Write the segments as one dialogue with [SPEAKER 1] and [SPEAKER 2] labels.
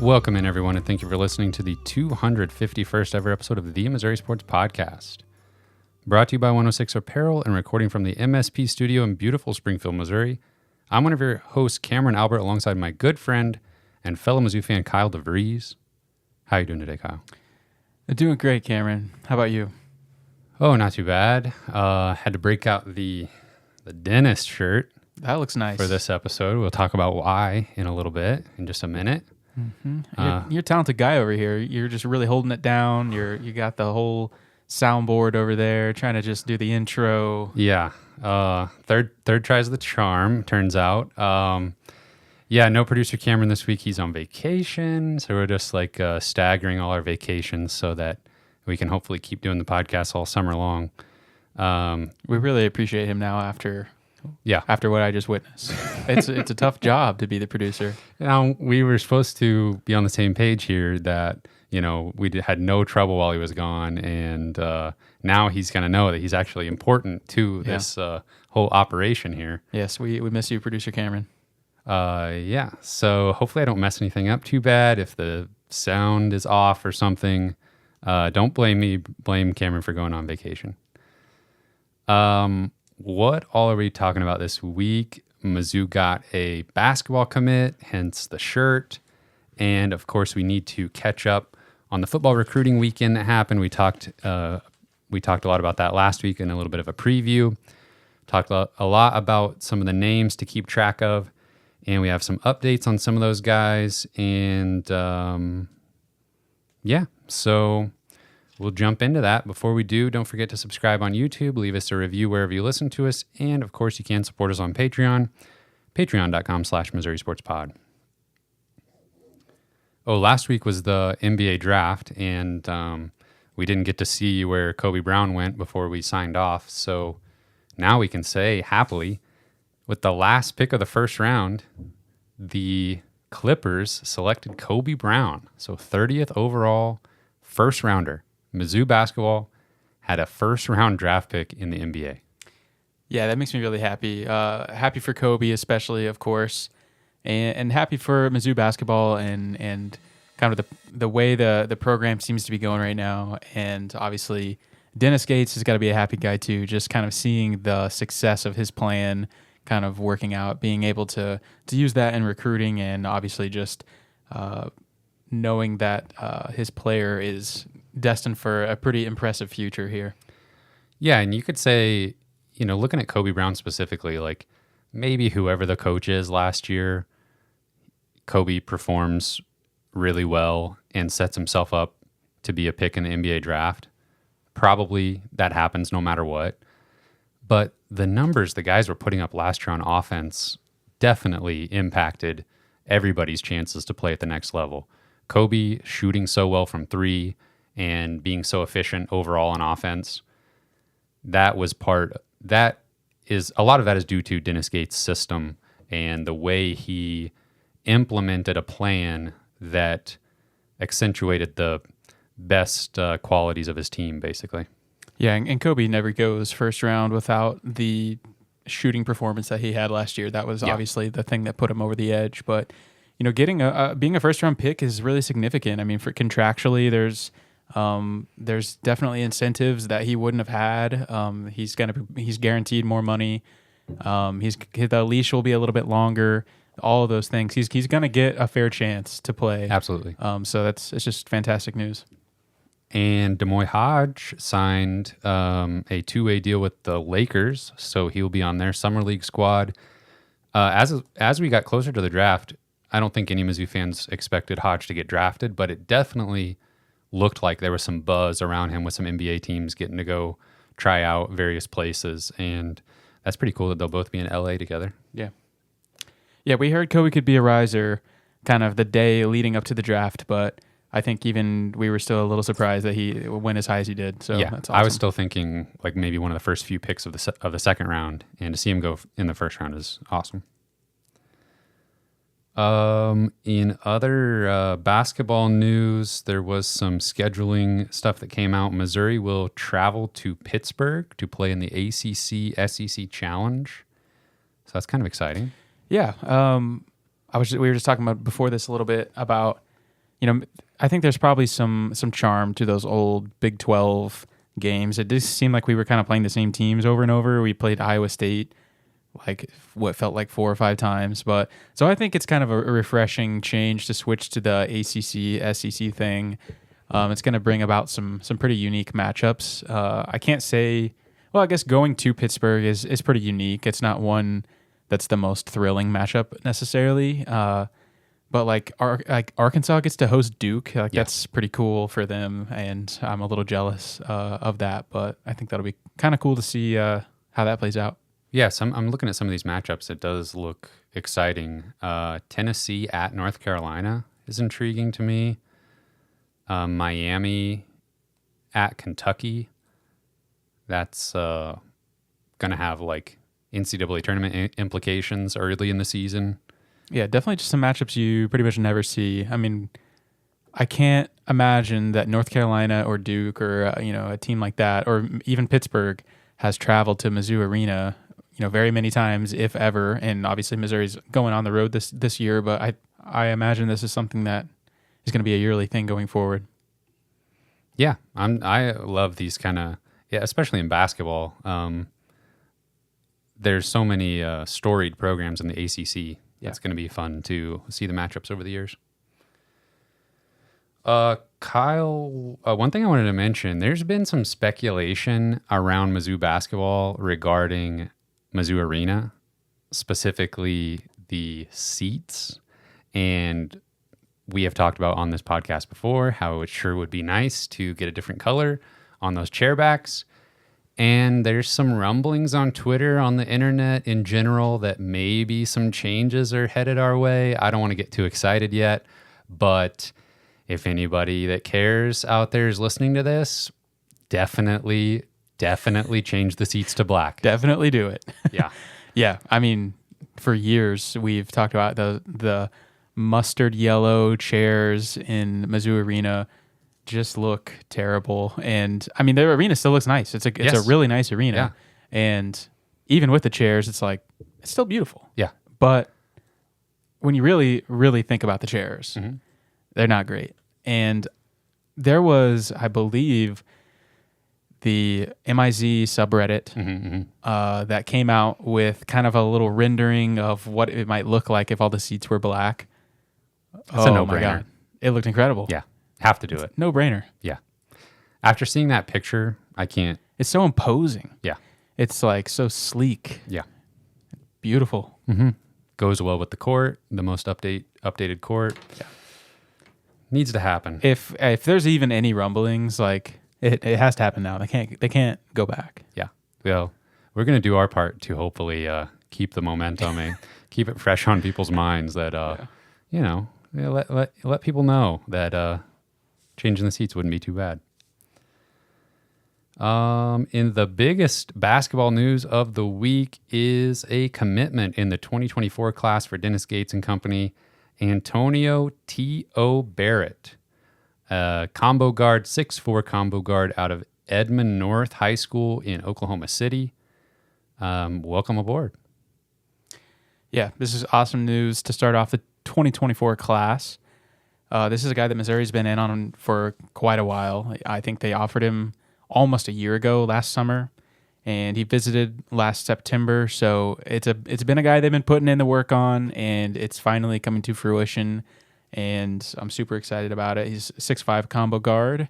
[SPEAKER 1] Welcome in, everyone, and thank you for listening to the 251st ever episode of the Missouri Sports Podcast. Brought to you by 106 Apparel and recording from the MSP studio in beautiful Springfield, Missouri. I'm one of your hosts, Cameron Albert, alongside my good friend and fellow Mizzou fan, Kyle DeVries. How are you doing today, Kyle?
[SPEAKER 2] I'm doing great, Cameron. How about you?
[SPEAKER 1] Oh, not too bad. Had to break out the dentist shirt.
[SPEAKER 2] That looks nice.
[SPEAKER 1] For this episode. We'll talk about why in a little bit, in just a minute.
[SPEAKER 2] Mm-hmm. You're a talented guy over here. You're just really holding it down. You got the whole soundboard over there, trying to just do the intro.
[SPEAKER 1] Yeah. Third tries the charm, turns out. No producer Cameron this week. He's on vacation, so we're just staggering all our vacations so that we can hopefully keep doing the podcast all summer long.
[SPEAKER 2] We really appreciate him now after what I just witnessed. It's a tough job to be the producer.
[SPEAKER 1] Now, we were supposed to be on the same page here that, we had no trouble while he was gone, and now he's going to know that he's actually important to this whole operation here.
[SPEAKER 2] Yes, we miss you, producer Cameron.
[SPEAKER 1] So hopefully I don't mess anything up too bad. If the sound is off or something, don't blame me, blame Cameron for going on vacation. What all are we talking about this week? Mizzou got a basketball commit, hence the shirt. And of course, we need to catch up on the football recruiting weekend that happened. We talked a lot about that last week in a little bit of a preview. Talked a lot about some of the names to keep track of. And we have some updates on some of those guys. And so we'll jump into that. Before we do, don't forget to subscribe on YouTube, leave us a review wherever you listen to us, and of course you can support us on Patreon, patreon.com/Missouri Sports Pod. Oh, last week was the NBA draft, and we didn't get to see where Kobe Brown went before we signed off, so now we can say happily, with the last pick of the first round, the Clippers selected Kobe Brown, so 30th overall, first rounder. Mizzou basketball had a first-round draft pick in the NBA.
[SPEAKER 2] Yeah, that makes me really happy. Happy for Kobe, especially, of course, and happy for Mizzou basketball and kind of the way the program seems to be going right now. And obviously, Dennis Gates has got to be a happy guy too. Just kind of seeing the success of his plan, kind of working out, being able to use that in recruiting, and obviously just knowing that his player is destined for a pretty impressive future here.
[SPEAKER 1] Yeah, and you could say, looking at Kobe Brown specifically, like maybe whoever the coach is last year, Kobe performs really well and sets himself up to be a pick in the NBA draft. Probably that happens no matter what. But the numbers the guys were putting up last year on offense definitely impacted everybody's chances to play at the next level. Kobe shooting so well from three and being so efficient overall on offense, a lot of that is due to Dennis Gates' system and the way he implemented a plan that accentuated the best qualities of his team, basically.
[SPEAKER 2] Yeah, and Kobe never goes first round without the shooting performance that he had last year. That was obviously the thing that put him over the edge. But getting being a first round pick is really significant. I mean, for contractually, there's definitely incentives that he wouldn't have had. He's guaranteed more money. The leash will be a little bit longer. All of those things. He's gonna get a fair chance to play.
[SPEAKER 1] Absolutely.
[SPEAKER 2] So it's just fantastic news.
[SPEAKER 1] And Demoy Hodge signed a two-way deal with the Lakers, so he'll be on their summer league squad. As we got closer to the draft, I don't think any Mizzou fans expected Hodge to get drafted, but it definitely looked like there was some buzz around him with some NBA teams getting to go try out various places, and that's pretty cool that they'll both be in LA together.
[SPEAKER 2] Yeah, we heard Kobe could be a riser kind of the day leading up to the draft, but I think even we were still a little surprised that he went as high as he did. So
[SPEAKER 1] yeah,
[SPEAKER 2] that's awesome.
[SPEAKER 1] I was still thinking like maybe one of the first few picks of the second round, and to see him go in the first round is awesome. In other basketball news, there was some scheduling stuff that came out. Missouri will travel to Pittsburgh to play in the ACC-SEC Challenge. So that's kind of exciting.
[SPEAKER 2] Yeah. We were just talking about before this a little bit about I think there's probably some charm to those old Big 12 games. It just seemed like we were kind of playing the same teams over and over. We played Iowa State like what felt like 4 or 5 times, but so I think it's kind of a refreshing change to switch to the ACC SEC thing. It's going to bring about some pretty unique matchups. I can't say. Well, I guess going to Pittsburgh is pretty unique. It's not one that's the most thrilling matchup necessarily. But like Arkansas gets to host Duke. Like that's pretty cool for them, and I'm a little jealous of that. But I think that'll be kind of cool to see how that plays out.
[SPEAKER 1] Yes, I'm looking at some of these matchups. It does look exciting. Tennessee at North Carolina is intriguing to me. Miami at Kentucky. That's going to have like NCAA tournament implications early in the season.
[SPEAKER 2] Yeah, definitely just some matchups you pretty much never see. I mean, I can't imagine that North Carolina or Duke or a team like that, or even Pittsburgh, has traveled to Mizzou Arena, very many times, if ever. And obviously Missouri's going on the road this year, but I imagine this is something that is going to be a yearly thing going forward.
[SPEAKER 1] Yeah, I love these kind of, especially in basketball. There's so many storied programs in the ACC. Yeah. It's going to be fun to see the matchups over the years. Kyle, one thing I wanted to mention, there's been some speculation around Mizzou basketball regarding Mizzou Arena, specifically the seats. And we have talked about on this podcast before how it sure would be nice to get a different color on those chair backs. And there's some rumblings on Twitter, on the internet in general, that maybe some changes are headed our way. I don't want to get too excited yet, but if anybody that cares out there is listening to this, definitely change the seats to black.
[SPEAKER 2] Definitely do it.
[SPEAKER 1] Yeah.
[SPEAKER 2] Yeah. I mean, for years we've talked about the mustard yellow chairs in Mizzou Arena just look terrible. And I mean, the arena still looks nice. It's a really nice arena.
[SPEAKER 1] Yeah.
[SPEAKER 2] And even with the chairs, it's still beautiful.
[SPEAKER 1] Yeah.
[SPEAKER 2] But when you really, really think about the chairs, they're not great. And there was, I believe, the MIZ subreddit that came out with kind of a little rendering of what it might look like if all the seats were black.
[SPEAKER 1] It's a no-brainer.
[SPEAKER 2] It looked incredible.
[SPEAKER 1] Yeah. Have to do it.
[SPEAKER 2] No brainer.
[SPEAKER 1] Yeah. After seeing that picture, I can't.
[SPEAKER 2] It's so imposing.
[SPEAKER 1] Yeah.
[SPEAKER 2] It's like so sleek.
[SPEAKER 1] Yeah.
[SPEAKER 2] Beautiful.
[SPEAKER 1] Goes well with the court, the most updated court.
[SPEAKER 2] Yeah.
[SPEAKER 1] Needs to happen.
[SPEAKER 2] If there's even any rumblings, like it has to happen now. They can't go back.
[SPEAKER 1] Yeah. Well, we're gonna do our part to hopefully keep the momentum and keep it fresh on people's minds that let people know that changing the seats wouldn't be too bad. In the biggest basketball news of the week is a commitment in the 2024 class for Dennis Gates and company, Antonio T.O. Barrett, combo guard, 6'4" combo guard out of Edmond North High School in Oklahoma City. Welcome aboard.
[SPEAKER 2] Yeah, this is awesome news to start off the 2024 class. This is a guy that Missouri's been in on for quite a while. I think they offered him almost a year ago, last summer, and he visited last September. So it's been a guy they've been putting in the work on, and it's finally coming to fruition. And I'm super excited about it. He's 6'5" combo guard,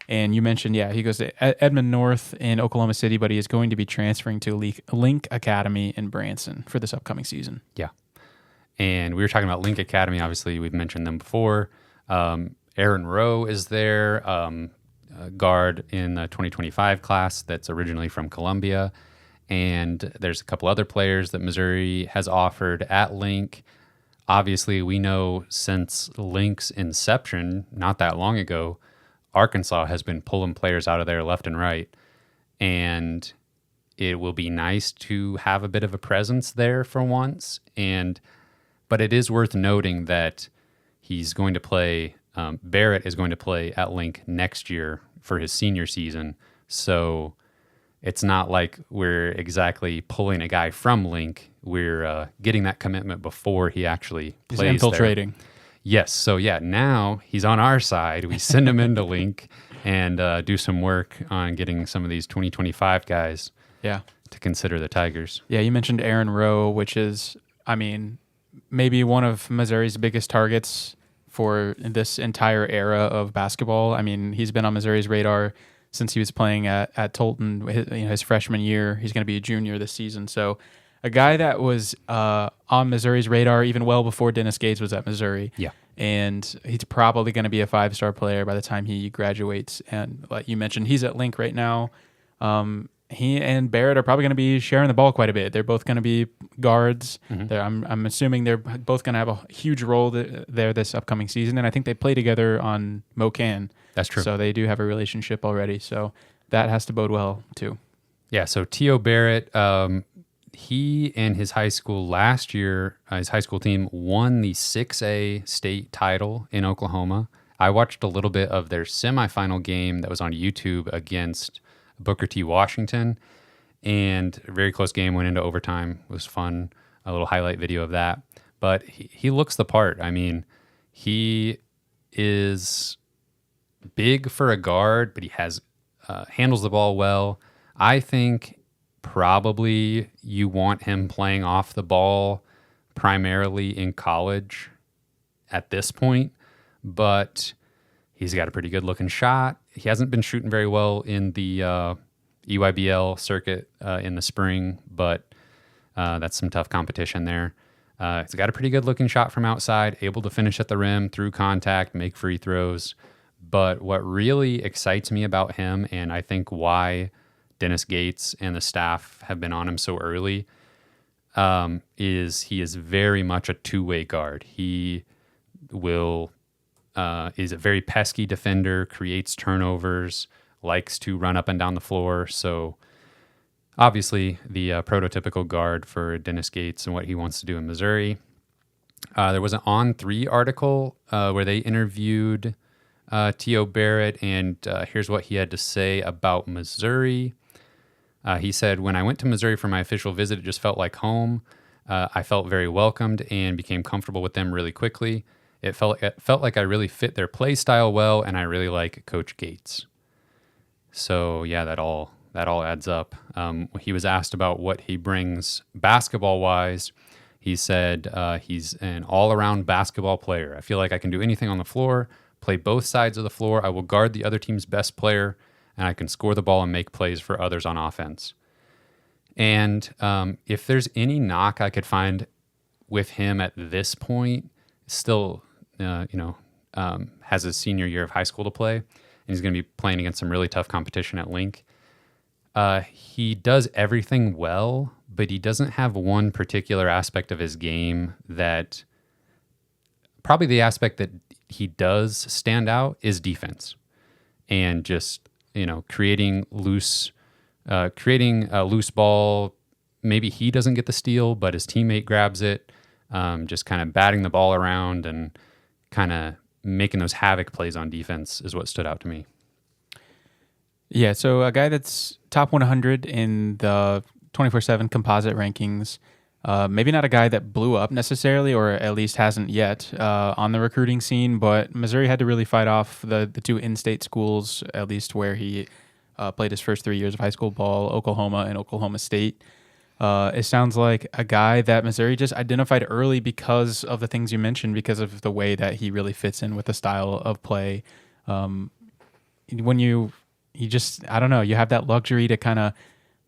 [SPEAKER 2] and you mentioned he goes to Edmond North in Oklahoma City, but he is going to be transferring to Link Academy in Branson for this upcoming season.
[SPEAKER 1] Yeah, and we were talking about Link Academy. Obviously, we've mentioned them before. Aaron Rowe is there, guard in the 2025 class that's originally from Columbia. And there's a couple other players that Missouri has offered at Link. Obviously, we know since Link's inception, not that long ago, Arkansas has been pulling players out of there left and right. And it will be nice to have a bit of a presence there for once. But it is worth noting that he's going to play, Barrett is going to play at Link next year for his senior season. So it's not like we're exactly pulling a guy from Link. We're getting that commitment before he actually plays.
[SPEAKER 2] He's infiltrating.
[SPEAKER 1] There. Yes. So yeah, now he's on our side. We send him into Link and do some work on getting some of these 2025 guys
[SPEAKER 2] Yeah.
[SPEAKER 1] to consider the Tigers.
[SPEAKER 2] Yeah, you mentioned Aaron Rowe, which is, I mean, maybe one of Missouri's biggest targets for this entire era of basketball. I mean, he's been on Missouri's radar since he was playing at Tolton his freshman year. He's going to be a junior this season. So a guy that was on Missouri's radar even well before Dennis Gates was at Missouri.
[SPEAKER 1] Yeah.
[SPEAKER 2] And he's probably going to be a 5-star player by the time he graduates. And like you mentioned, he's at Link right now. He and Barrett are probably going to be sharing the ball quite a bit. They're both going to be guards. I'm assuming they're both going to have a huge role there this upcoming season. And I think they play together on MoCan.
[SPEAKER 1] That's true.
[SPEAKER 2] So they do have a relationship already. So that has to bode well too.
[SPEAKER 1] Yeah. So T.O. Barrett, he and his high school last year, his high school team won the 6A state title in Oklahoma. I watched a little bit of their semifinal game that was on YouTube against Booker T. Washington, and a very close game, went into overtime. It was fun, a little highlight video of that. But he looks the part. I mean, he is big for a guard, but he has handles the ball well. I think probably you want him playing off the ball primarily in college at this point, but he's got a pretty good looking shot. He hasn't been shooting very well in the EYBL circuit in the spring, but that's some tough competition there. He's got a pretty good looking shot from outside, able to finish at the rim through contact, make free throws. But what really excites me about him, and I think why Dennis Gates and the staff have been on him so early, is he is very much a two-way guard. He is a very pesky defender, creates turnovers, likes to run up and down the floor. So obviously the prototypical guard for Dennis Gates and what he wants to do in Missouri. There was an On3 article where they interviewed T.O. Barrett, and here's what he had to say about Missouri. He said, "When I went to Missouri for my official visit, it just felt like home. I felt very welcomed and became comfortable with them really quickly. It felt like I really fit their play style well, and I really like Coach Gates." So yeah, that all adds up. He was asked about what he brings basketball wise. He said he's an all around basketball player. "I feel like I can do anything on the floor, play both sides of the floor. I will guard the other team's best player, and I can score the ball and make plays for others on offense." And if there's any knock I could find with him at this point, still has his senior year of high school to play, and he's going to be playing against some really tough competition at Link. He does everything well, but he doesn't have one particular aspect of his game that probably the aspect that he does stand out is defense, and just creating a loose ball. Maybe he doesn't get the steal, but his teammate grabs it. Just kind of batting the ball around and kind of making those havoc plays on defense is what stood out to me.
[SPEAKER 2] Yeah, so a guy that's top 100 in the 24/7 composite rankings, maybe not a guy that blew up necessarily, or at least hasn't yet on the recruiting scene, but Missouri had to really fight off the two in-state schools, at least where he played his first 3 years of high school ball, Oklahoma and Oklahoma State. It sounds like a guy that Missouri just identified early because of the things you mentioned, because of the way that he really fits in with the style of play. When you I don't know, you have that luxury to kind of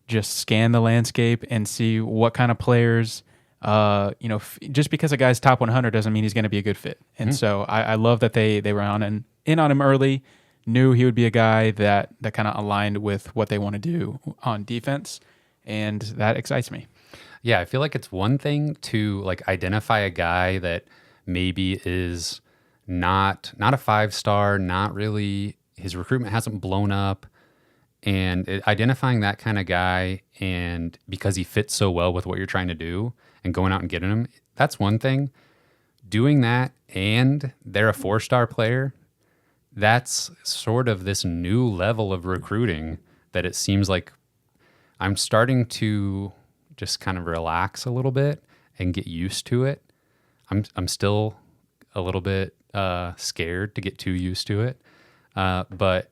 [SPEAKER 2] just scan the landscape and see what kind of players, just because a guy's top 100 doesn't mean he's going to be a good fit. And so I love that they were in on him early, knew he would be a guy that kind of aligned with what they want to do on defense. And that excites me.
[SPEAKER 1] Yeah, I feel like it's one thing to identify a guy that maybe is not a 5-star, not really, his recruitment hasn't blown up, and identifying that kind of guy, and because he fits so well with what you're trying to do and going out and getting him, that's one thing. Doing that and they're a 4-star player, that's sort of this new level of recruiting that it seems like I'm starting to just kind of relax a little bit and get used to it. I'm still a little bit scared to get too used to it. But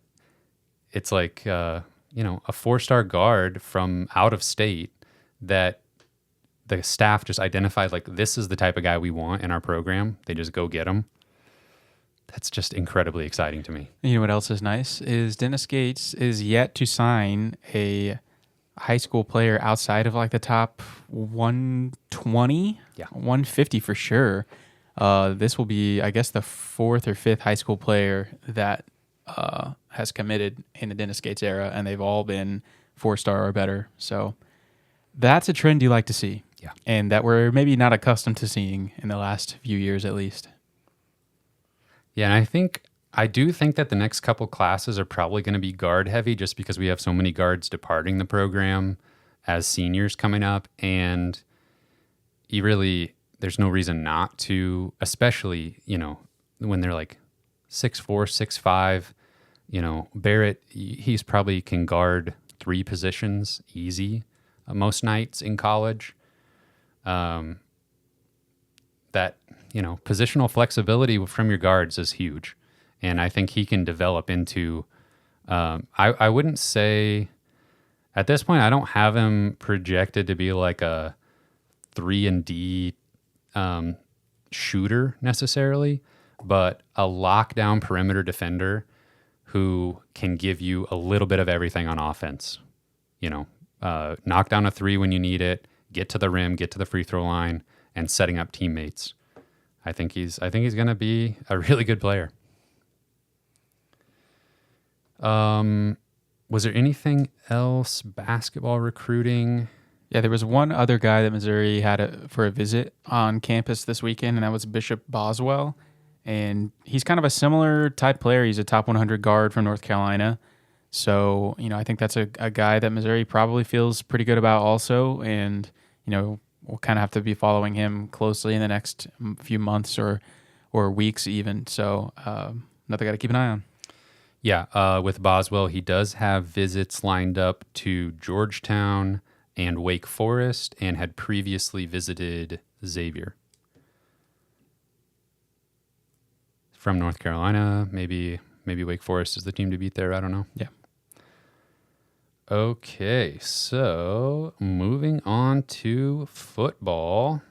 [SPEAKER 1] it's like, a 4-star guard from out of state that the staff just identified, like, this is the type of guy we want in our program. They just go get him. That's just incredibly exciting to me.
[SPEAKER 2] You know what else is nice is Dennis Gates is yet to sign a high school player outside of like the top 120, 150 for sure. This will be, I guess, the 4th or 5th high school player that has committed in the Dennis Gates era, and they've all been 4-star or better. So that's a trend you like to see, and that we're maybe not accustomed to seeing in the last few years at least.
[SPEAKER 1] Yeah, and I do think that the next couple classes are probably going to be guard heavy just because we have so many guards departing the program as seniors coming up. And there's no reason not to, especially, when they're like 6'4", 6'5", Barrett, he's probably can guard 3 positions easy most nights in college. That, positional flexibility from your guards is huge. And I think he can develop into, I wouldn't say, at this point, I don't have him projected to be like a 3-and-D shooter necessarily, but a lockdown perimeter defender who can give you a little bit of everything on offense. Knock down a 3 when you need it, get to the rim, get to the free throw line, and setting up teammates. I think he's going to be a really good player. Was there anything else basketball recruiting?
[SPEAKER 2] Yeah, there was one other guy that Missouri had for a visit on campus this weekend, and that was Bishop Boswell. And he's kind of a similar type player. He's a top 100 guard from North Carolina. So, I think that's a guy that Missouri probably feels pretty good about also. And, we'll kind of have to be following him closely in the next few months or weeks even. So another guy to keep an eye on.
[SPEAKER 1] Yeah, with Boswell, he does have visits lined up to Georgetown and Wake Forest, and had previously visited Xavier. From North Carolina, maybe Wake Forest is the team to beat there. I don't know.
[SPEAKER 2] Yeah.
[SPEAKER 1] Okay, so moving on to football.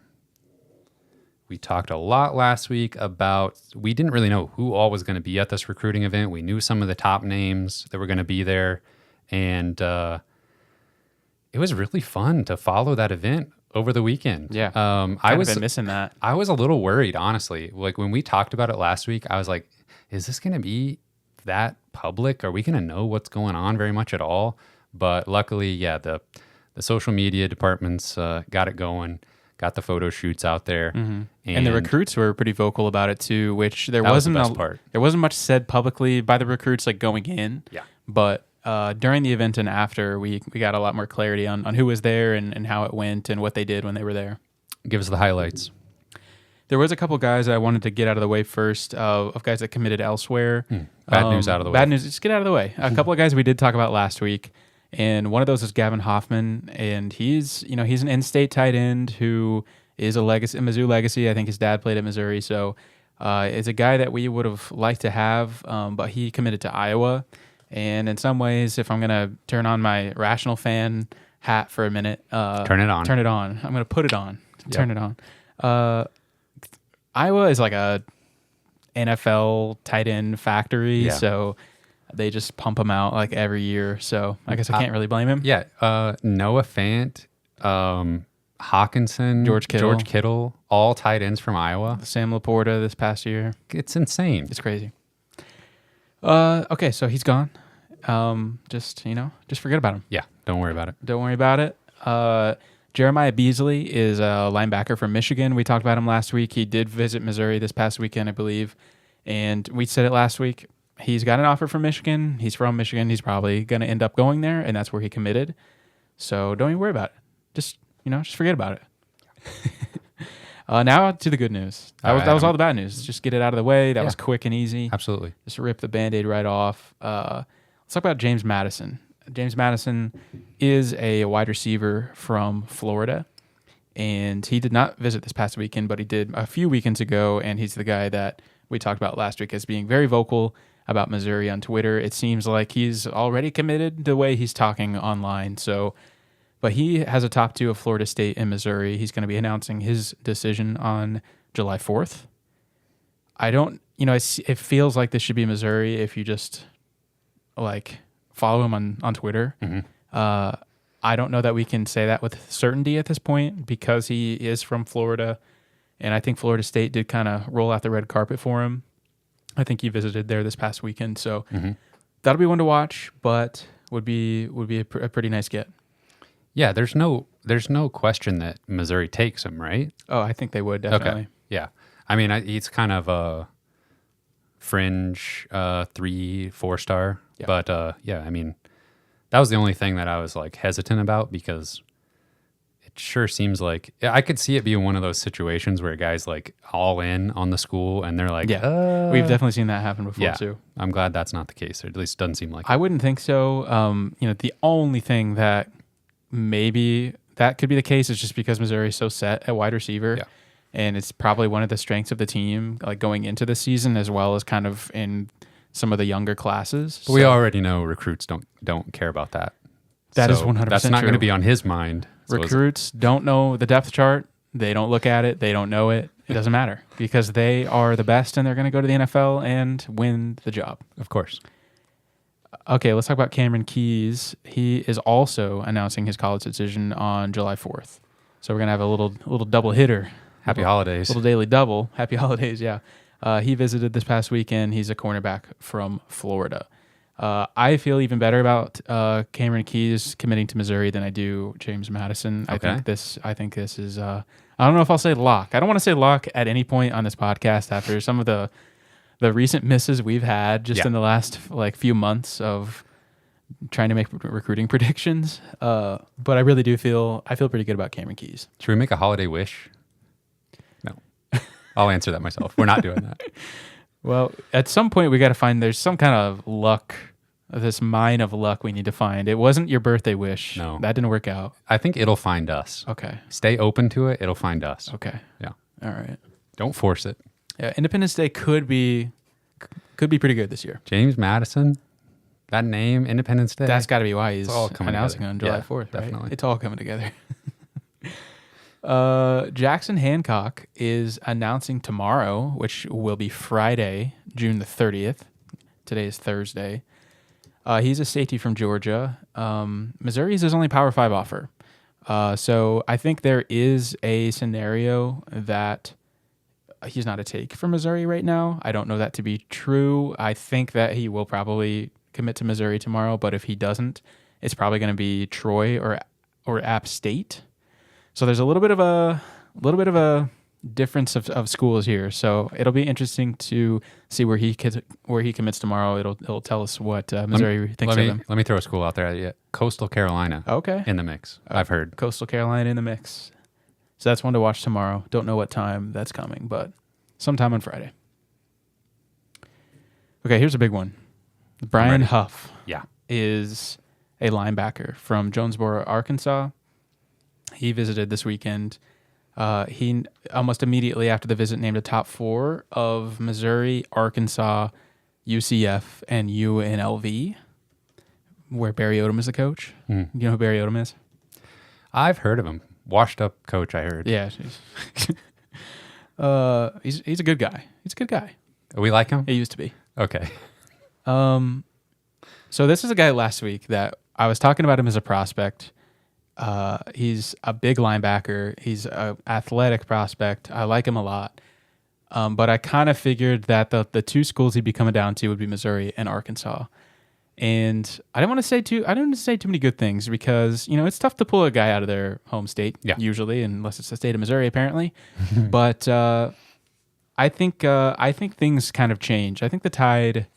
[SPEAKER 1] We talked a lot last week about, we didn't really know who all was going to be at this recruiting event. We knew some of the top names that were going to be there, and it was really fun to follow that event over the weekend.
[SPEAKER 2] Yeah,
[SPEAKER 1] I was
[SPEAKER 2] been missing that.
[SPEAKER 1] I was a little worried, honestly. Like when we talked about it last week, I was like, is this going to be that public? Are we going to know what's going on very much at all? But luckily, the social media departments got it going, got the photo shoots out there.
[SPEAKER 2] Mm-hmm. And the recruits were pretty vocal about it too, which there wasn't
[SPEAKER 1] the best part.
[SPEAKER 2] There wasn't much said publicly by the recruits like going in.
[SPEAKER 1] Yeah.
[SPEAKER 2] But during the event and after, we got a lot more clarity on who was there and how it went and what they did when they were there.
[SPEAKER 1] Give us the highlights.
[SPEAKER 2] There was a couple guys I wanted to get out of the way first, of guys that committed elsewhere.
[SPEAKER 1] Bad news out of the way.
[SPEAKER 2] Bad news, just get out of the way. A couple of guys we did talk about last week, and one of those is Gavin Hoffman, and he's an in-state tight end who is a Mizzou legacy. I think his dad played at Missouri, so is a guy that we would have liked to have, but he committed to Iowa. And in some ways, if I'm going to turn on my rational fan hat for a minute,
[SPEAKER 1] turn it on.
[SPEAKER 2] I'm going to put it on. Turn it on. Iowa is like a NFL tight end factory, so they just pump them out like every year. So I guess I can't really blame him.
[SPEAKER 1] Yeah. Noah Fant, Hawkinson,
[SPEAKER 2] George
[SPEAKER 1] Kittle, all tight ends from Iowa.
[SPEAKER 2] Sam Laporta this past year.
[SPEAKER 1] It's insane.
[SPEAKER 2] It's crazy. Okay, so he's gone. Just forget about him.
[SPEAKER 1] Yeah, don't worry about it.
[SPEAKER 2] Don't worry about it. Jeremiah Beasley is a linebacker from Michigan. We talked about him last week. He did visit Missouri this past weekend, I believe. And we said it last week. He's got an offer from Michigan. He's from Michigan. He's probably going to end up going there, and that's where he committed. So don't even worry about it. Just forget about it. Now to the good news. That was all the bad news. Just get it out of the way. That was quick and easy.
[SPEAKER 1] Absolutely.
[SPEAKER 2] Just rip the Band-Aid right off. Let's talk about James Madison. James Madison is a wide receiver from Florida, and he did not visit this past weekend, but he did a few weekends ago, and he's the guy that we talked about last week as being very vocal about Missouri on Twitter. It seems like he's already committed the way he's talking online. So, but he has a top 2 of Florida State and Missouri. He's going to be announcing his decision on July 4th. I don't, it feels like this should be Missouri if you just like follow him on Twitter.
[SPEAKER 1] Mm-hmm.
[SPEAKER 2] I don't know that we can say that with certainty at this point because he is from Florida, and I think Florida State did kind of roll out the red carpet for him. I think he visited there this past weekend, so that'll be one to watch, but would be a pretty nice get.
[SPEAKER 1] Yeah, there's no question that Missouri takes him, right?
[SPEAKER 2] Oh, I think they would, definitely.
[SPEAKER 1] Okay. Yeah. I mean, he's kind of a fringe 3-4 star,
[SPEAKER 2] Yeah.
[SPEAKER 1] but yeah, I mean, that was the only thing that I was like hesitant about because it sure seems like I could see it being one of those situations where a guy's like all in on the school and they're like,
[SPEAKER 2] we've definitely seen that happen before
[SPEAKER 1] yeah,
[SPEAKER 2] too.
[SPEAKER 1] I'm glad that's not the case, or at least doesn't seem like
[SPEAKER 2] I wouldn't think so. The only thing that maybe that could be the case is just because Missouri is so set at wide receiver.
[SPEAKER 1] Yeah.
[SPEAKER 2] And it's probably one of the strengths of the team, like going into the season, as well as kind of in some of the younger classes.
[SPEAKER 1] But we already know recruits don't care about that.
[SPEAKER 2] That is 100%
[SPEAKER 1] That's not
[SPEAKER 2] true.
[SPEAKER 1] going to be on his mind. So
[SPEAKER 2] Recruits don't know the depth chart. They don't look at it. They don't know it. It doesn't matter because they are the best and they're going to go to the NFL and win the job.
[SPEAKER 1] of course.
[SPEAKER 2] Okay, let's talk about Cameron Keys. He is also announcing his college decision on July 4th. So we're going to have a little double hitter.
[SPEAKER 1] Happy holidays.
[SPEAKER 2] Little daily double. Happy holidays, yeah. He visited this past weekend. He's a cornerback from Florida. I feel even better about Cameron Keys committing to Missouri than I do James Madison.
[SPEAKER 1] Okay.
[SPEAKER 2] I think this is I don't know if I'll say lock. I don't want to say lock at any point on this podcast after some of the recent misses we've had just in the last few months of trying to make recruiting predictions. But I really do feel pretty good about Cameron Keys.
[SPEAKER 1] Should we make a holiday wish? No. I'll answer that myself. We're not doing that.
[SPEAKER 2] Well, at some point we got to find there's some kind of luck, this mine of luck we need to find. It wasn't your birthday wish.
[SPEAKER 1] No.
[SPEAKER 2] That didn't work out.
[SPEAKER 1] I think it'll find us.
[SPEAKER 2] Okay.
[SPEAKER 1] Stay open to it. It'll find us.
[SPEAKER 2] Okay.
[SPEAKER 1] Yeah.
[SPEAKER 2] All right.
[SPEAKER 1] Don't force it.
[SPEAKER 2] Yeah, Independence Day could be pretty good this year.
[SPEAKER 1] James Madison, that name, Independence Day.
[SPEAKER 2] That's got to be why he's
[SPEAKER 1] all coming
[SPEAKER 2] announcing
[SPEAKER 1] together.
[SPEAKER 2] on July
[SPEAKER 1] Yeah,
[SPEAKER 2] 4th, right?
[SPEAKER 1] definitely.
[SPEAKER 2] It's all coming together. Jackson Hancock is announcing tomorrow, which will be Friday, June the 30th. Today is Thursday. He's a safety from Georgia. Missouri is his only Power 5 offer. So I think there is a scenario that he's not a take for Missouri right now. I don't know that to be true. I think that he will probably commit to Missouri tomorrow, but if he doesn't, it's probably going to be Troy or App State. So there's a little bit of a difference of schools here. So it'll be interesting to see where he commits tomorrow. It'll tell us what Missouri thinks of him.
[SPEAKER 1] Let me throw a school out there at you. Coastal Carolina.
[SPEAKER 2] Okay.
[SPEAKER 1] In the mix. I've heard.
[SPEAKER 2] Coastal Carolina in the mix. So that's one to watch tomorrow. Don't know what time that's coming, but sometime on Friday. Okay, here's a big one. Brian Huff is a linebacker from Jonesboro, Arkansas. He visited this weekend. He almost immediately after the visit named a top 4 of Missouri, Arkansas, UCF, and UNLV, where Barry Odom is the coach. You know who Barry Odom is?
[SPEAKER 1] I've heard of him. Washed up coach, I heard.
[SPEAKER 2] Yeah. He's a good guy. He's a good guy.
[SPEAKER 1] We like him?
[SPEAKER 2] He used to be.
[SPEAKER 1] Okay.
[SPEAKER 2] So this is a guy last week that I was talking about him as a prospect. He's a big linebacker. He's an athletic prospect. I like him a lot. But I kind of figured that the two schools he'd be coming down to would be Missouri and Arkansas. And I didn't want to say too many good things because, it's tough to pull a guy out of their home state usually, unless it's the state of Missouri apparently. But I think things kind of change. I think the tide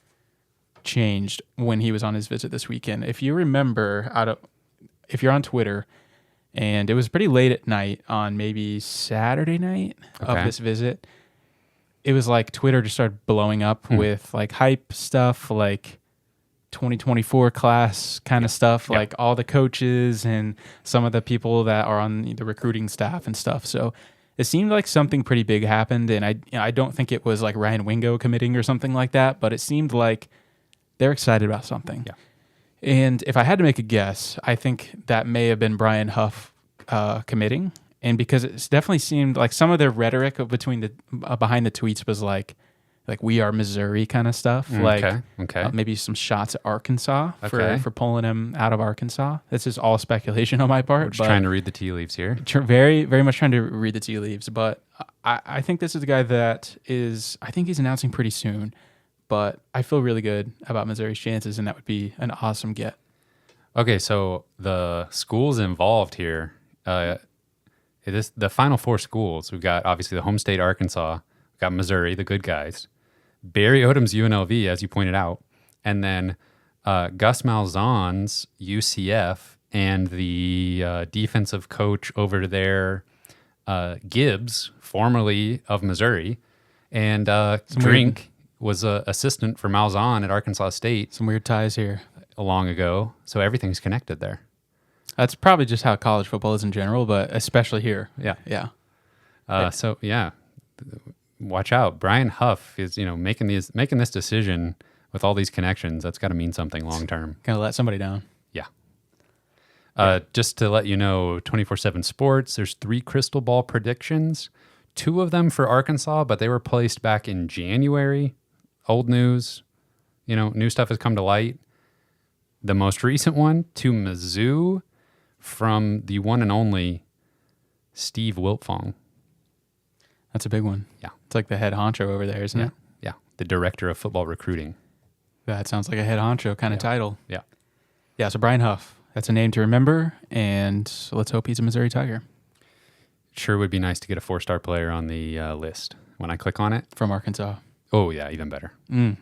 [SPEAKER 2] changed when he was on his visit this weekend. If you remember, if you're on Twitter, and it was pretty late at night on maybe Saturday night of this visit, it was like Twitter just started blowing up with like hype stuff, like 2024 class kind of stuff,
[SPEAKER 1] Yeah.
[SPEAKER 2] like all the coaches and some of the people that are on the recruiting staff and stuff. So it seemed like something pretty big happened, and I don't think it was like Ryan Wingo committing or something like that, but it seemed like they're excited about something.
[SPEAKER 1] Yeah.
[SPEAKER 2] And if I had to make a guess, I think that may have been Brian Huff committing, and because it definitely seemed like some of their rhetoric between the behind the tweets was like we are Missouri kind of stuff,
[SPEAKER 1] Okay.
[SPEAKER 2] maybe some shots at Arkansas
[SPEAKER 1] Okay.
[SPEAKER 2] for pulling him out of Arkansas. This is all speculation on my part.
[SPEAKER 1] We're just trying to read the tea leaves here.
[SPEAKER 2] Very, very much trying to read the tea leaves, but I think this is the guy that is. I think he's announcing pretty soon, but I feel really good about Missouri's chances, and that would be an awesome get.
[SPEAKER 1] Okay, so the schools involved here, the Final Four schools. We've got obviously the home state Arkansas. We've got Missouri, the good guys. Barry Odom's UNLV, as you pointed out, and then Gus Malzahn's UCF, and the defensive coach over there, Gibbs, formerly of Missouri, and Drink was an assistant for Malzahn at Arkansas State
[SPEAKER 2] Some weird ties here.
[SPEAKER 1] long ago. So everything's connected there.
[SPEAKER 2] That's probably just how college football is in general, but especially here.
[SPEAKER 1] Yeah.
[SPEAKER 2] Yeah.
[SPEAKER 1] So yeah, watch out. Brian Huff is making this decision with all these connections. That's got to mean something long term.
[SPEAKER 2] Gonna let somebody down.
[SPEAKER 1] Yeah. Just to let you know, 24/7 Sports. There's 3 crystal ball predictions. 2 of them for Arkansas, but they were placed back in January. Old news. New stuff has come to light. The most recent one to Mizzou from the one and only Steve Wiltfong.
[SPEAKER 2] That's a big one.
[SPEAKER 1] Yeah.
[SPEAKER 2] It's like the head honcho over there, isn't it?
[SPEAKER 1] Yeah. The director of football recruiting.
[SPEAKER 2] That sounds like a head honcho kind of title.
[SPEAKER 1] Yeah.
[SPEAKER 2] Yeah, so Brian Huff. That's a name to remember, and let's hope he's a Missouri Tiger.
[SPEAKER 1] Sure would be nice to get a 4-star player on the list. When I click on it.
[SPEAKER 2] From Arkansas.
[SPEAKER 1] Oh, yeah, even better.
[SPEAKER 2] Give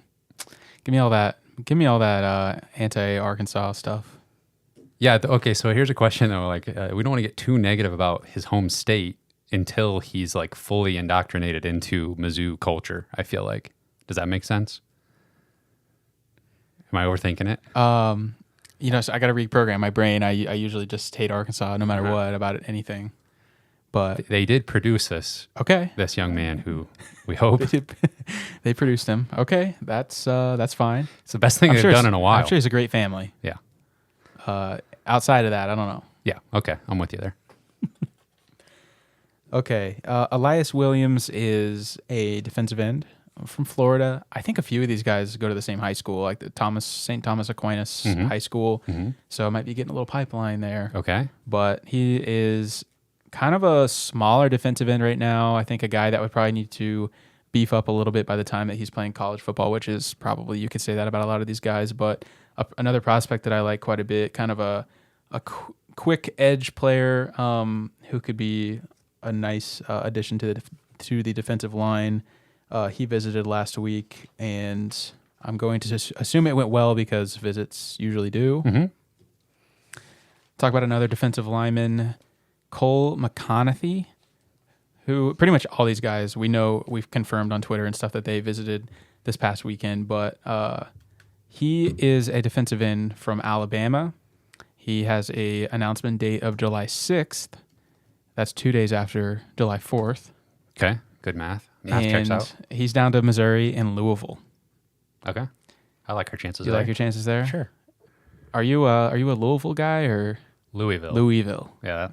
[SPEAKER 2] me all that. Give me all that anti-Arkansas stuff.
[SPEAKER 1] Yeah. Okay. So here's a question though. Like, we don't want to get too negative about his home state until he's like fully indoctrinated into Mizzou culture. I feel like. Does that make sense? Am I overthinking it?
[SPEAKER 2] So I got to reprogram my brain. I usually just hate Arkansas no matter what about anything. But
[SPEAKER 1] They did produce this young man who we hope.
[SPEAKER 2] they produced him. Okay, that's fine.
[SPEAKER 1] It's the best thing they've done in a while.
[SPEAKER 2] I'm sure he's a great family.
[SPEAKER 1] Yeah.
[SPEAKER 2] Outside of that, I don't know.
[SPEAKER 1] Yeah. Okay. I'm with you there.
[SPEAKER 2] Okay. Elias Williams is a defensive end from Florida. I think a few of these guys go to the same high school, like the St. Thomas Aquinas High School. So I might be getting a little pipeline there.
[SPEAKER 1] Okay.
[SPEAKER 2] But he is kind of a smaller defensive end right now. I think a guy that would probably need to beef up a little bit by the time that he's playing college football, which is probably, you could say that about a lot of these guys. But another prospect that I like quite a bit, kind of a quick edge player who could be a nice addition to the defensive line. He visited last week, and I'm going to assume it went well because visits usually do. Talk about another defensive lineman, Cole McConaughey, who pretty much all these guys we've confirmed on Twitter and stuff that they visited this past weekend, but he is a defensive end from Alabama. He has a announcement date of July 6th. That's 2 days after July 4th.
[SPEAKER 1] Okay. Good math. Math checks out.
[SPEAKER 2] He's down to Missouri and Louisville.
[SPEAKER 1] Okay. I like our chances
[SPEAKER 2] You
[SPEAKER 1] there.
[SPEAKER 2] like your chances there?
[SPEAKER 1] Sure.
[SPEAKER 2] Are you a Louisville guy or
[SPEAKER 1] Louisville.
[SPEAKER 2] Louisville?
[SPEAKER 1] Yeah.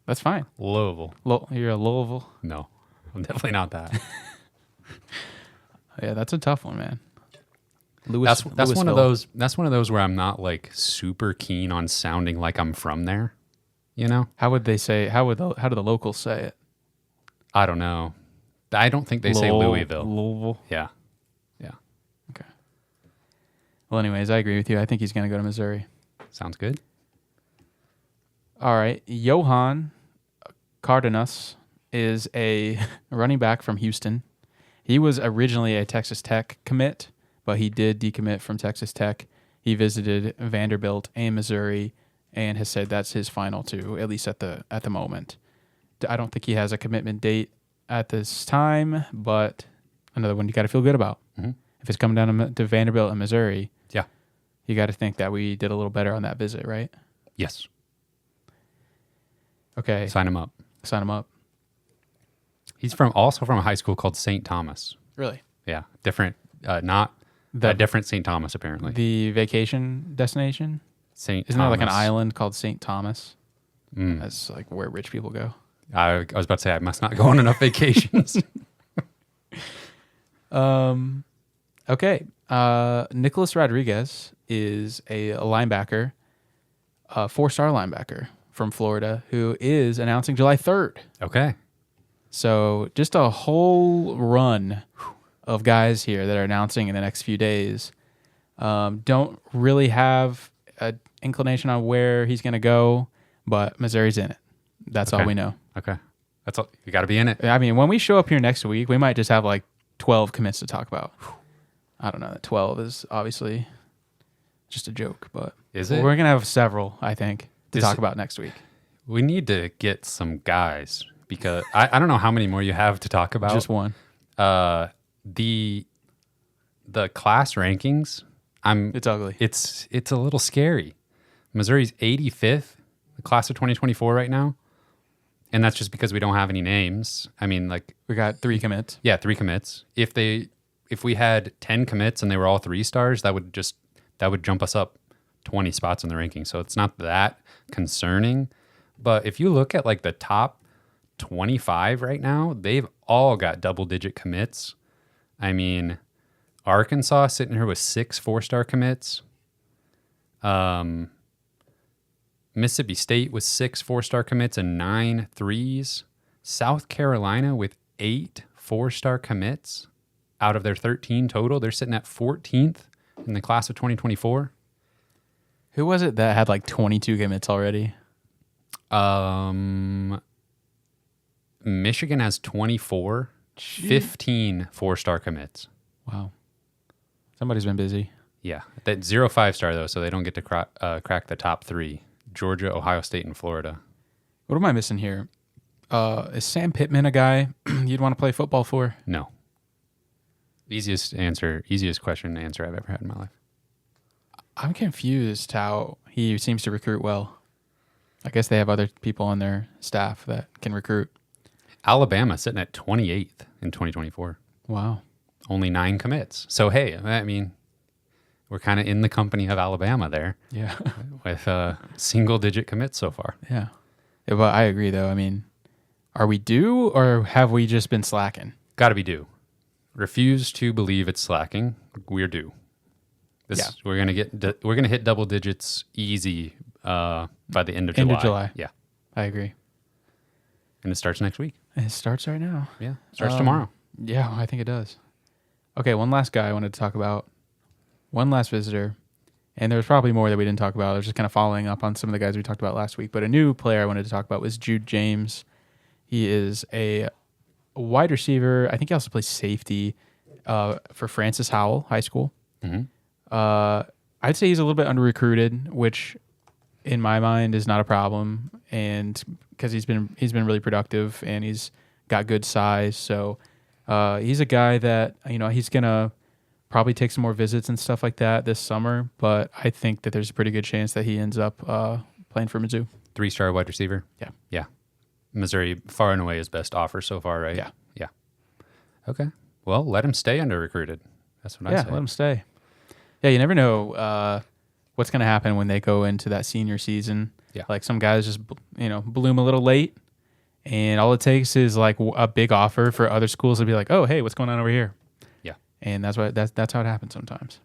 [SPEAKER 2] That's fine.
[SPEAKER 1] Louisville.
[SPEAKER 2] You're a Louisville?
[SPEAKER 1] No, I'm definitely not that.
[SPEAKER 2] Yeah, that's a tough one, man.
[SPEAKER 1] That's one of those. That's one of those where I'm not like super keen on sounding like I'm from there.
[SPEAKER 2] How would they say? How do the locals say it?
[SPEAKER 1] I don't know. I don't think they say Louisville.
[SPEAKER 2] Louisville.
[SPEAKER 1] Yeah.
[SPEAKER 2] Okay. Well, anyways, I agree with you. I think he's going to go to Missouri.
[SPEAKER 1] Sounds good.
[SPEAKER 2] All right. Johan Cardenas is a running back from Houston. He was originally a Texas Tech commit, but he did decommit from Texas Tech. He visited Vanderbilt and Missouri and has said that's his final two, at least at the moment. I don't think he has a commitment date at this time, but another one you got to feel good about. If it's coming down to Vanderbilt and Missouri,
[SPEAKER 1] Yeah.
[SPEAKER 2] You got to think that we did a little better on that visit, right?
[SPEAKER 1] Yes.
[SPEAKER 2] Okay.
[SPEAKER 1] Sign him up.
[SPEAKER 2] Sign him up.
[SPEAKER 1] He's also from a high school called St. Thomas.
[SPEAKER 2] Really?
[SPEAKER 1] Yeah. Different, not a different St. Thomas, apparently.
[SPEAKER 2] The vacation destination?
[SPEAKER 1] St.
[SPEAKER 2] Isn't there like an island called St. Thomas?
[SPEAKER 1] Mm.
[SPEAKER 2] That's like where rich people go.
[SPEAKER 1] I was about to say, I must not go on enough vacations.
[SPEAKER 2] Okay. Nicholas Rodriguez is a linebacker, a 4-star linebacker from Florida, who is announcing July 3rd.
[SPEAKER 1] Okay.
[SPEAKER 2] So just a whole run of guys here that are announcing in the next few days. Don't really have an inclination on where he's going to go, but Missouri's in it. That's all we know.
[SPEAKER 1] Okay. That's all. You got to be in it.
[SPEAKER 2] I mean, when we show up here next week, we might just have like 12 commits to talk about. I don't know. That 12 is obviously just a joke, but
[SPEAKER 1] is it?
[SPEAKER 2] We're going to have several, I think, to talk about next week.
[SPEAKER 1] We need to get some guys because I don't know how many more you have to talk about.
[SPEAKER 2] Just one.
[SPEAKER 1] The class rankings,
[SPEAKER 2] it's ugly.
[SPEAKER 1] It's a little scary. Missouri's 85th, the class of 2024 right now. And that's just because we don't have any names. I mean, like
[SPEAKER 2] we got 3 commits.
[SPEAKER 1] Yeah, 3 commits. If we had 10 commits and they were all 3-stars, that would jump us up 20 spots in the ranking. So it's not that concerning. But if you look at like the top 25 right now, they've all got double-digit commits. I mean, Arkansas sitting here with 6 4-star commits. Mississippi State with 6 4-star commits and 9 3s. South Carolina with 8 4-star commits out of their 13 total. They're sitting at 14th in the class of 2024.
[SPEAKER 2] Who was it that had like 22 commits already?
[SPEAKER 1] Michigan has 24, 15 4-star commits.
[SPEAKER 2] Wow. Somebody's been busy.
[SPEAKER 1] Yeah. That 0 5-star though, so they don't get to crack the top 3. Georgia, Ohio State, and Florida.
[SPEAKER 2] What am I missing here? Is Sam Pittman a guy you'd want to play football for?
[SPEAKER 1] No. Easiest question to answer I've ever had in my life.
[SPEAKER 2] I'm confused how he seems to recruit well. I guess they have other people on their staff that can recruit.
[SPEAKER 1] Alabama sitting at 28th in 2024.
[SPEAKER 2] Wow.
[SPEAKER 1] Only 9 commits. So, hey, I mean, we're kind of in the company of Alabama there.
[SPEAKER 2] Yeah.
[SPEAKER 1] With single-digit commits so far.
[SPEAKER 2] Yeah. But I agree, though. I mean, are we due or have we just been slacking?
[SPEAKER 1] Got to be due. Refuse to believe it's slacking. We're due. We're gonna hit double digits easy by the end of July.
[SPEAKER 2] End of July.
[SPEAKER 1] Yeah,
[SPEAKER 2] I agree.
[SPEAKER 1] And it starts next week.
[SPEAKER 2] It starts right now.
[SPEAKER 1] Yeah, starts tomorrow.
[SPEAKER 2] Yeah, I think it does. Okay, one last guy I wanted to talk about. One last visitor. And there's probably more that we didn't talk about. I was just kind of following up on some of the guys we talked about last week. But a new player I wanted to talk about was Jude James. He is a wide receiver. I think he also plays safety for Francis Howell High School.
[SPEAKER 1] Mm-hmm.
[SPEAKER 2] I'd say he's a little bit under-recruited, which in my mind is not a problem. And because he's been really productive and he's got good size. So he's a guy that, he's going to probably take some more visits and stuff like that this summer, but I think that there's a pretty good chance that he ends up playing for Mizzou.
[SPEAKER 1] 3-star wide receiver?
[SPEAKER 2] Yeah.
[SPEAKER 1] Yeah. Missouri, far and away, his best offer so far, right?
[SPEAKER 2] Yeah.
[SPEAKER 1] Yeah. Okay. Well, let him stay under-recruited. That's what I say.
[SPEAKER 2] Yeah, let him stay. Yeah, you never know what's going to happen when they go into that senior season.
[SPEAKER 1] Yeah.
[SPEAKER 2] Like some guys just, bloom a little late, and all it takes is like a big offer for other schools to be like, oh, hey, what's going on over here? And that's how it happens sometimes.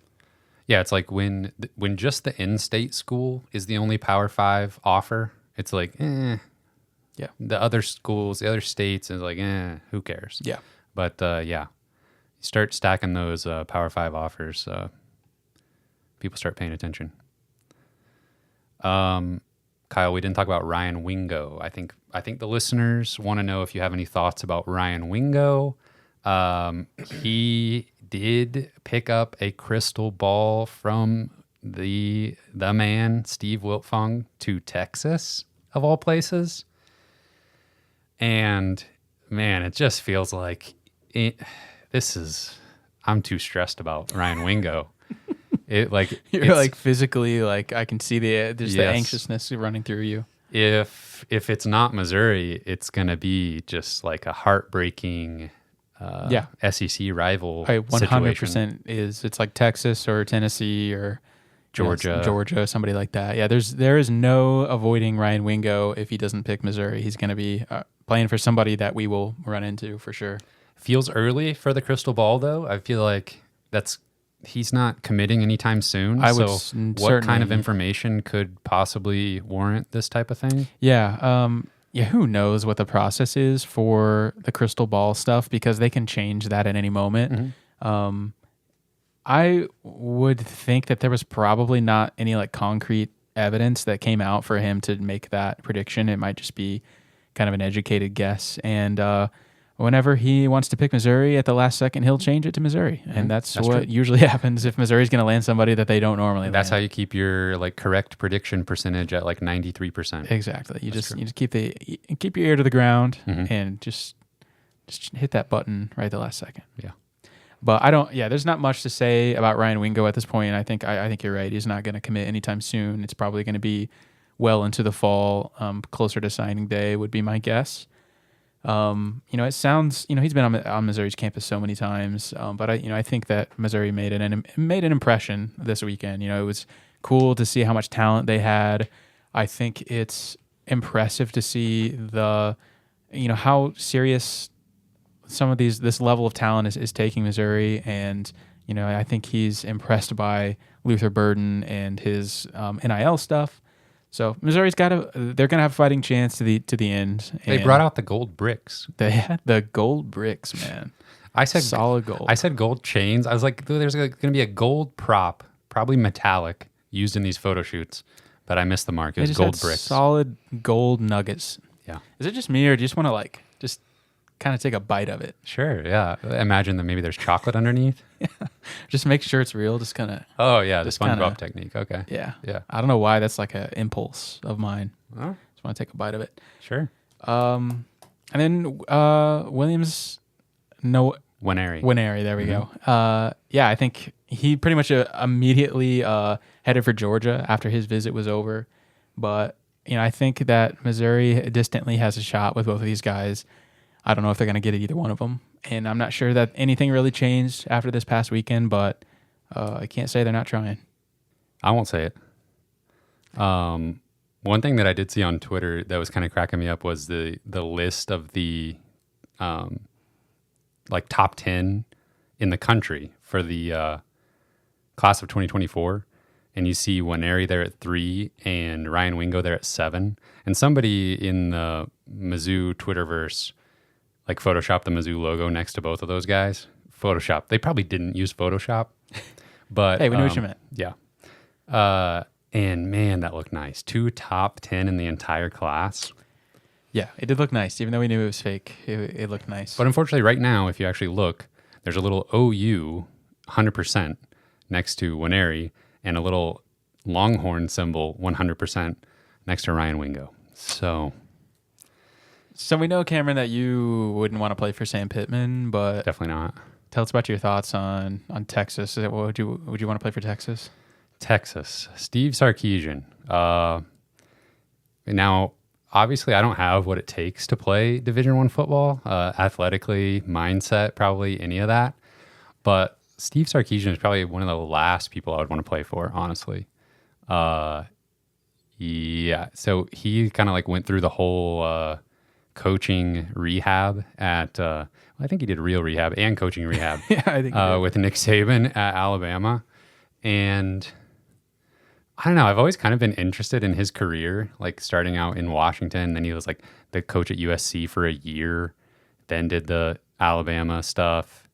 [SPEAKER 1] Yeah, it's like when just the in-state school is the only Power 5 offer, it's like, Yeah. The other schools, the other states is like, who cares?
[SPEAKER 2] Yeah.
[SPEAKER 1] But you start stacking those Power 5 offers, people start paying attention. Kyle, we didn't talk about Ryan Wingo. I think the listeners want to know if you have any thoughts about Ryan Wingo. He did pick up a crystal ball from the man, Steve Wiltfong, to Texas, of all places. And, man, it just feels like I'm too stressed about Ryan Wingo.
[SPEAKER 2] You're
[SPEAKER 1] it's,
[SPEAKER 2] like physically, like I can see the
[SPEAKER 1] yes.
[SPEAKER 2] anxiousness running through you.
[SPEAKER 1] If it's not Missouri, it's gonna be just like a heartbreaking SEC rival
[SPEAKER 2] I
[SPEAKER 1] situation.
[SPEAKER 2] 100% is. It's like Texas or Tennessee or Georgia, somebody like that. Yeah, there is no avoiding Ryan Wingo if he doesn't pick Missouri. He's going to be playing for somebody that we will run into for sure.
[SPEAKER 1] Feels early for the crystal ball, though. I feel like he's not committing anytime soon. What kind of information could possibly warrant this type of thing?
[SPEAKER 2] Yeah. Yeah, who knows what the process is for the crystal ball stuff because they can change that at any moment.
[SPEAKER 1] Mm-hmm.
[SPEAKER 2] I would think that there was probably not any like concrete evidence that came out for him to make that prediction. It might just be kind of an educated guess. And whenever he wants to pick Missouri at the last second, he'll change it to Missouri. Mm-hmm. And that's what usually happens if Missouri's going to land somebody that they don't normally land.
[SPEAKER 1] That's how you keep your like correct prediction percentage at like 93%.
[SPEAKER 2] Exactly. You just keep your ear to the ground and just hit that button right at the last second.
[SPEAKER 1] Yeah.
[SPEAKER 2] But there's not much to say about Ryan Wingo at this point. I think you're right. He's not going to commit anytime soon. It's probably going to be well into the fall, closer to signing day would be my guess. It sounds, he's been on Missouri's campus so many times, but I think that Missouri made an impression this weekend. It was cool to see how much talent they had. I think it's impressive to see how serious some of this level of talent is taking Missouri, and I think he's impressed by Luther Burden and his NIL stuff. So Missouri's they're gonna have a fighting chance to the end.
[SPEAKER 1] They brought out the gold bricks.
[SPEAKER 2] They had the gold bricks, man.
[SPEAKER 1] I said
[SPEAKER 2] solid gold.
[SPEAKER 1] I said gold chains. I was like, there's gonna be a gold prop, probably metallic, used in these photo shoots, but I missed the mark. It was gold bricks.
[SPEAKER 2] Solid gold nuggets.
[SPEAKER 1] Yeah.
[SPEAKER 2] Is it just me, or do you just want to just kind of take a bite of it?
[SPEAKER 1] Sure, yeah. Imagine that maybe there's chocolate underneath.
[SPEAKER 2] Yeah. Just make sure it's real. Just kind of.
[SPEAKER 1] Oh yeah, the SpongeBob technique. Okay.
[SPEAKER 2] Yeah.
[SPEAKER 1] Yeah.
[SPEAKER 2] I don't know why that's like an impulse of mine.
[SPEAKER 1] Oh.
[SPEAKER 2] Just want to take a bite of it.
[SPEAKER 1] Sure.
[SPEAKER 2] And then Williams, Winery. There we go. I think he pretty much immediately headed for Georgia after his visit was over. But I think that Missouri distantly has a shot with both of these guys. I don't know if they're going to get either one of them. And I'm not sure that anything really changed after this past weekend, but I can't say they're not trying.
[SPEAKER 1] I won't say it. One thing that I did see on Twitter that was kind of cracking me up was the list of the top 10 in the country for the class of 2024. And you see Winery there at 3 and Ryan Wingo there at 7. And somebody in the Mizzou Twitterverse Photoshop the Mizzou logo next to both of those guys. Photoshop. They probably didn't use Photoshop, but
[SPEAKER 2] hey, we knew what you meant.
[SPEAKER 1] Yeah. And man, that looked nice. 2 top 10 in the entire class.
[SPEAKER 2] Yeah, it did look nice. Even though we knew it was fake, it looked nice.
[SPEAKER 1] But unfortunately, right now, if you actually look, there's a little OU 100% next to Winery and a little Longhorn symbol 100% next to Ryan Wingo.
[SPEAKER 2] So we know, Cameron, that you wouldn't want to play for Sam Pittman, but
[SPEAKER 1] definitely not.
[SPEAKER 2] Tell us about your thoughts on Texas. Would you want to play for Texas?
[SPEAKER 1] Texas, Steve Sarkisian. Now, obviously, I don't have what it takes to play Division I football, athletically, mindset, probably any of that. But Steve Sarkisian is probably one of the last people I would want to play for, honestly. Yeah, so he kind of went through the whole coaching rehab at I think he did real rehab and coaching rehab
[SPEAKER 2] yeah, I think
[SPEAKER 1] with Nick Saban at Alabama. And I don't know, I've always kind of been interested in his career, starting out in Washington. Then he was the coach at USC for a year, then did the Alabama stuff,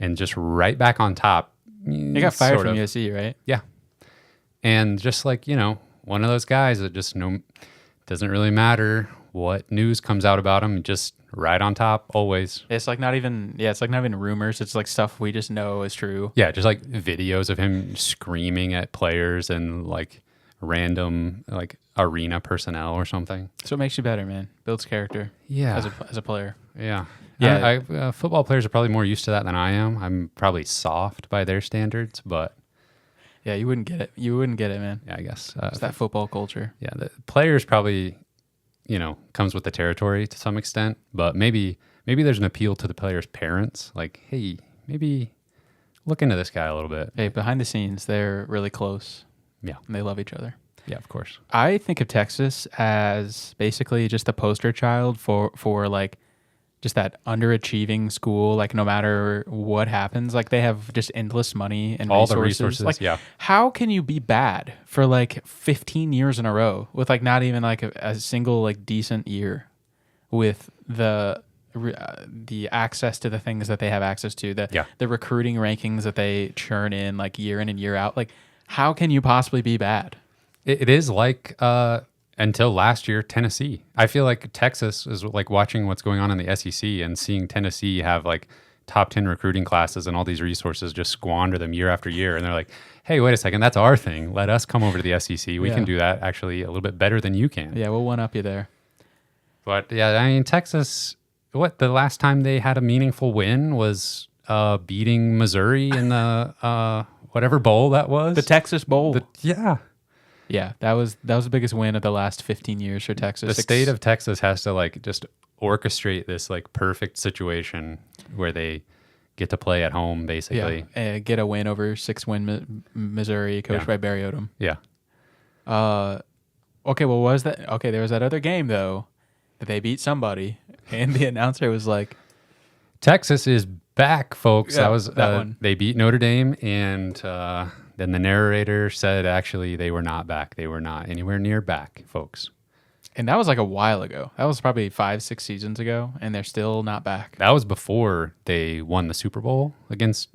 [SPEAKER 1] and just right back on top.
[SPEAKER 2] He got fired from USC, right?
[SPEAKER 1] Yeah. And just one of those guys that just doesn't really matter what news comes out about him, just right on top always.
[SPEAKER 2] It's not even rumors. It's stuff we just know is true.
[SPEAKER 1] Yeah, just videos of him screaming at players and random arena personnel or something.
[SPEAKER 2] So it makes you better, man. Builds character.
[SPEAKER 1] Yeah,
[SPEAKER 2] as a player.
[SPEAKER 1] Yeah. Yeah, football players are probably more used to that than I am. I'm probably soft by their standards, but
[SPEAKER 2] Yeah, you wouldn't get it. You wouldn't get it, man.
[SPEAKER 1] Yeah, I guess.
[SPEAKER 2] It's that football culture.
[SPEAKER 1] Yeah, the players probably, comes with the territory to some extent, but maybe there's an appeal to the players' parents. Like, hey, maybe look into this guy a little bit.
[SPEAKER 2] Hey, behind the scenes, they're really close.
[SPEAKER 1] Yeah.
[SPEAKER 2] And they love each other.
[SPEAKER 1] Yeah, of course.
[SPEAKER 2] I think of Texas as basically just the poster child for like just that underachieving school. Like no matter what happens, like they have just endless money and
[SPEAKER 1] All
[SPEAKER 2] resources.
[SPEAKER 1] the resources,
[SPEAKER 2] like,
[SPEAKER 1] yeah.
[SPEAKER 2] How can you be bad for like 15 years in a row with like not even like a single like decent year with the access to the things that they have access to, the recruiting rankings that they churn in like year in and year out? Like how can you possibly be bad?
[SPEAKER 1] It is like until last year, Tennessee. I feel like Texas is like watching what's going on in the SEC and seeing Tennessee have like top 10 recruiting classes and all these resources, just squander them year after year. And they're like, hey, wait a second, that's our thing. Let us come over to the SEC. We can do that actually a little bit better than you can.
[SPEAKER 2] Yeah, we'll one up you there.
[SPEAKER 1] But yeah, I mean, Texas, the last time they had a meaningful win was beating Missouri in the whatever bowl that was.
[SPEAKER 2] The Texas Bowl.
[SPEAKER 1] Yeah,
[SPEAKER 2] that was the biggest win of the last 15 years for Texas.
[SPEAKER 1] The state of Texas has to like just orchestrate this like perfect situation where they get to play at home, basically.
[SPEAKER 2] Yeah, get a win over 6-win Missouri, coached by Barrett.
[SPEAKER 1] Yeah.
[SPEAKER 2] Okay, well, was that? Okay, there was that other game though that they beat somebody, and the announcer was like,
[SPEAKER 1] "Texas is back, folks."
[SPEAKER 2] Yeah,
[SPEAKER 1] that was
[SPEAKER 2] that one.
[SPEAKER 1] They beat Notre Dame, and then the narrator said, actually, they were not back. They were not anywhere near back, folks.
[SPEAKER 2] And that was like a while ago. That was probably 5-6 seasons ago, and they're still not back.
[SPEAKER 1] That was before they won the Super Bowl against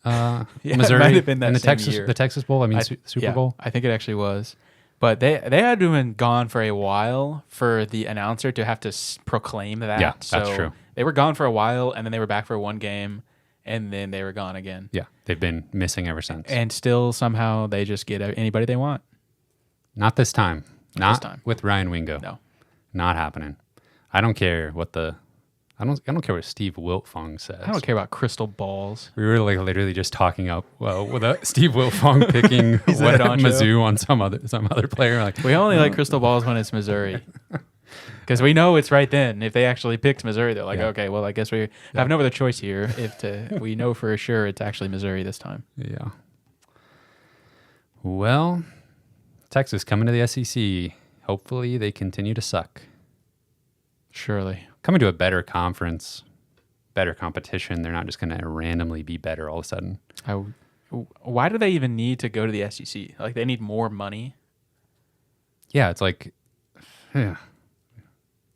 [SPEAKER 1] Missouri.
[SPEAKER 2] It might have been that
[SPEAKER 1] in the
[SPEAKER 2] same
[SPEAKER 1] Texas,
[SPEAKER 2] year.
[SPEAKER 1] the Texas Bowl. I mean, Super Bowl.
[SPEAKER 2] I think it actually was. But they had to have been gone for a while for the announcer to have to proclaim that.
[SPEAKER 1] Yeah, that's true.
[SPEAKER 2] They were gone for a while, and then they were back for one game, and then they were gone again.
[SPEAKER 1] Yeah, they've been missing ever since.
[SPEAKER 2] And still somehow they just get anybody they want.
[SPEAKER 1] Not this time. Not
[SPEAKER 2] this time.
[SPEAKER 1] With Ryan Wingo.
[SPEAKER 2] No.
[SPEAKER 1] Not happening. I don't care what I don't care what Steve Wiltfong says.
[SPEAKER 2] I don't care about crystal balls.
[SPEAKER 1] We were like literally just talking up with Steve Wiltfong picking Mizzou on some other player. Like
[SPEAKER 2] we only like crystal balls when it's Missouri. Because we know it's right then. If they actually picked Missouri, they're like, okay, well, I guess we have no other choice here. We know for sure it's actually Missouri this time.
[SPEAKER 1] Yeah. Well, Texas coming to the SEC. Hopefully they continue to suck.
[SPEAKER 2] Surely.
[SPEAKER 1] Coming to a better conference, better competition. They're not just going to randomly be better all of a sudden.
[SPEAKER 2] Why do they even need to go to the SEC? Like they need more money?
[SPEAKER 1] Yeah, it's like... Yeah.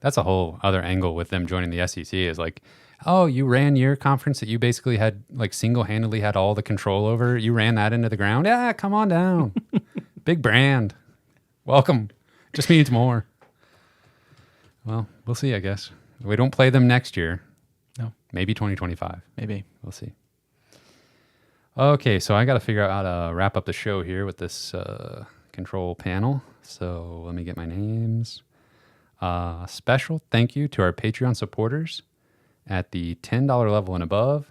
[SPEAKER 1] That's a whole other angle with them joining the SEC is like, oh, you ran your conference that you basically had like single-handedly had all the control over. You ran that into the ground. Yeah, come on down. Big brand. Welcome. Just means more. Well, we'll see, I guess. We don't play them next year.
[SPEAKER 2] No.
[SPEAKER 1] Maybe 2025.
[SPEAKER 2] Maybe.
[SPEAKER 1] We'll see. Okay, so I got to figure out how to wrap up the show here with this control panel. So let me get my names. Special thank you to our Patreon supporters at the $10 level and above.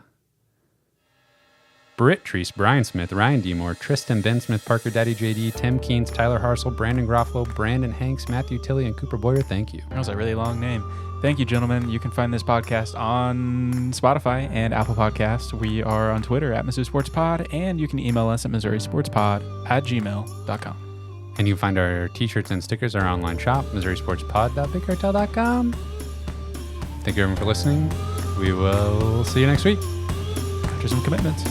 [SPEAKER 1] Britt Treese, Brian Smith, Ryan Demore, Tristan Ben Smith, Parker Daddy JD, Tim Keynes, Tyler Harsel, Brandon Groffalo, Brandon Hanks, Matthew Tilley, and Cooper Boyer. Thank you.
[SPEAKER 2] That was a really long name. Thank you, gentlemen. You can find this podcast on Spotify and Apple Podcasts. We are on Twitter at Mizzou Sports Pod, and you can email us at MissouriSportsPod@gmail.com.
[SPEAKER 1] And you can find our t-shirts and stickers at our online shop, MissouriSportsPod.BigCartel.com. Thank you everyone for listening. We will see you next week.
[SPEAKER 2] After some commitments.